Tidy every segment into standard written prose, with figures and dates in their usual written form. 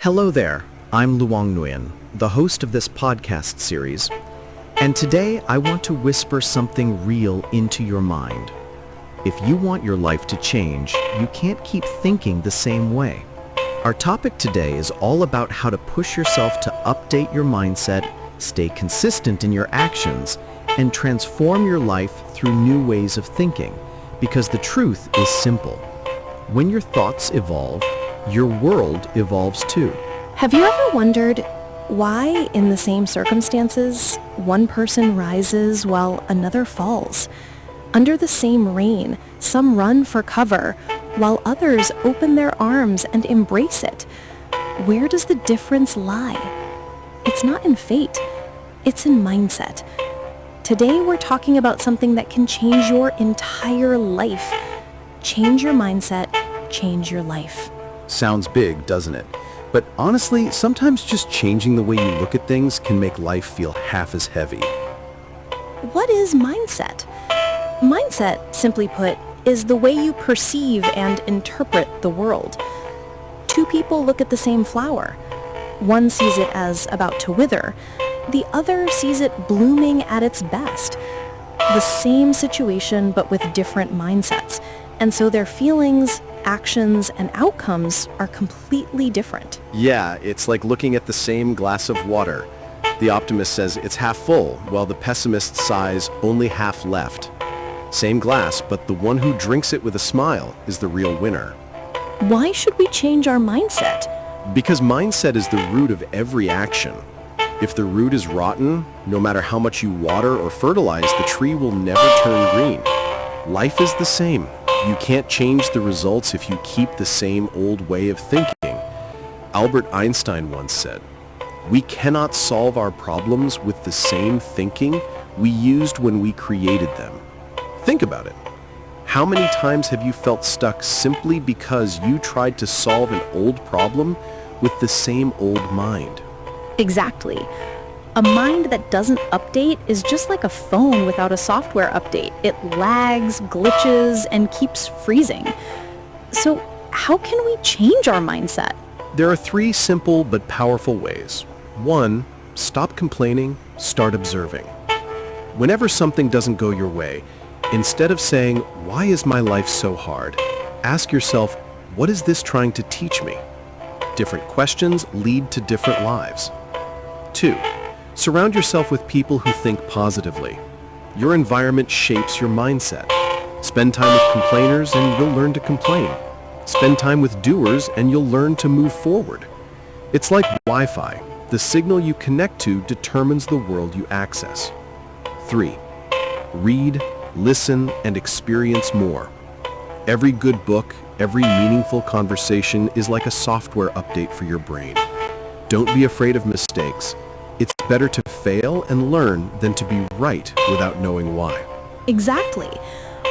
Hello there, I'm Luong Nguyen, the host of this podcast series, and today I want to whisper something real into your mind. If you want your life to change, you can't keep thinking the same way. Our topic today is all about how to push yourself to update your mindset, stay consistent in your actions, and transform your life through new ways of thinking, because the truth is simple. When your thoughts evolve, your world evolves too. Have you ever wondered why, in the same circumstances, one person rises while another falls? Under the same rain, some run for cover, while others open their arms and embrace it. Where does the difference lie? It's not in fate, it's in mindset. Today we're talking about something that can change your entire life. Change your mindset, change your life. Sounds big, doesn't it? But honestly, sometimes just changing the way you look at things can make life feel half as heavy. What is mindset? Mindset, simply put, is the way you perceive and interpret the world. Two people look at the same flower. One sees it as about to wither. The other sees it blooming at its best. The same situation, but with different mindsets. And so their feelings, actions, and outcomes are completely different. Yeah, it's like looking at the same glass of water. The optimist says it's half full, while the pessimist sighs only half left. Same glass, but the one who drinks it with a smile is the real winner. Why should we change our mindset? Because mindset is the root of every action. If the root is rotten, no matter how much you water or fertilize, the tree will never turn green. Life is the same. You can't change the results if you keep the same old way of thinking. Albert Einstein once said, "We cannot solve our problems with the same thinking we used when we created them." Think about it. How many times have you felt stuck simply because you tried to solve an old problem with the same old mind? Exactly. A mind that doesn't update is just like a phone without a software update. It lags, glitches, and keeps freezing. So how can we change our mindset? There are three simple but powerful ways. 1, stop complaining, start observing. Whenever something doesn't go your way, instead of saying, "Why is my life so hard?" ask yourself, "What is this trying to teach me?" Different questions lead to different lives. 2, surround yourself with people who think positively. Your environment shapes your mindset. Spend time with complainers and you'll learn to complain. Spend time with doers and you'll learn to move forward. It's like Wi-Fi. The signal you connect to determines the world you access. 3, read, listen, and experience more. Every good book, every meaningful conversation is like a software update for your brain. Don't be afraid of mistakes. It's better to fail and learn than to be right without knowing why. Exactly.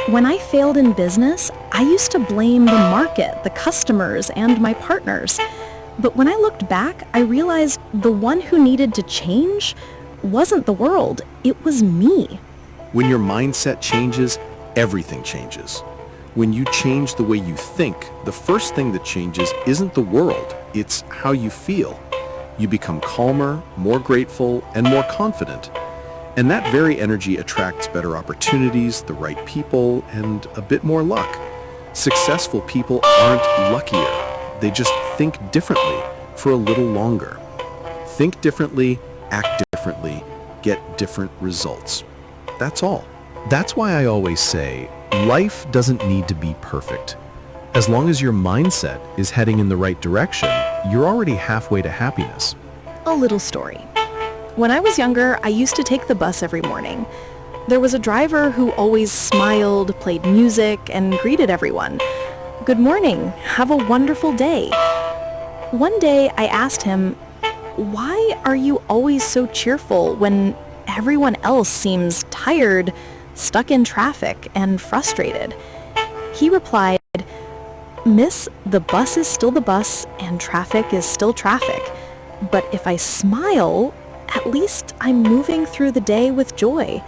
When I failed in business, I used to blame the market, the customers, and my partners. But when I looked back, I realized the one who needed to change wasn't the world, it was me. When your mindset changes, everything changes. When you change the way you think, the first thing that changes isn't the world, it's how you feel. You become calmer, more grateful, and more confident. And that very energy attracts better opportunities, the right people, and a bit more luck. Successful people aren't luckier. They just think differently for a little longer. Think differently, act differently, get different results. That's all. That's why I always say, life doesn't need to be perfect. As long as your mindset is heading in the right direction, you're already halfway to happiness. A little story. When I was younger, I used to take the bus every morning. There was a driver who always smiled, played music, and greeted everyone. "Good morning, have a wonderful day." One day I asked him, "Why are you always so cheerful when everyone else seems tired, stuck in traffic, and frustrated?" He replied, "Miss, the bus is still the bus and traffic is still traffic. But if I smile, at least I'm moving through the day with joy."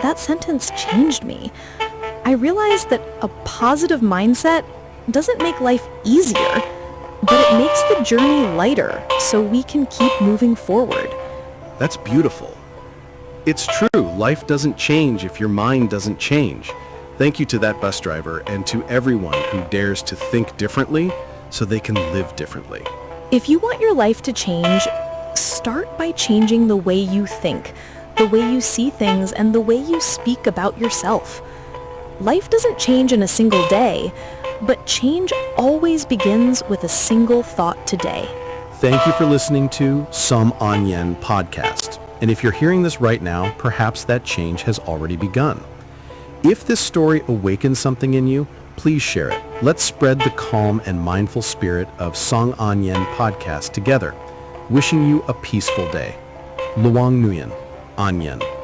That sentence changed me. I realized that a positive mindset doesn't make life easier. but it makes the journey lighter so we can keep moving forward. That's beautiful. It's true, life doesn't change if your mind doesn't change. Thank you to that bus driver and to everyone who dares to think differently so they can live differently. If you want your life to change, start by changing the way you think, the way you see things, and the way you speak about yourself. Life doesn't change in a single day, but change always begins with a single thought today. Thank you for listening to Some An Nhiên Podcast. And if you're hearing this right now, perhaps that change has already begun. If this story awakens something in you, please share it. Let's spread the calm and mindful spirit of Sang An Nhiên Podcast together. Wishing you a peaceful day. Luang Nguyen, An Nhiên.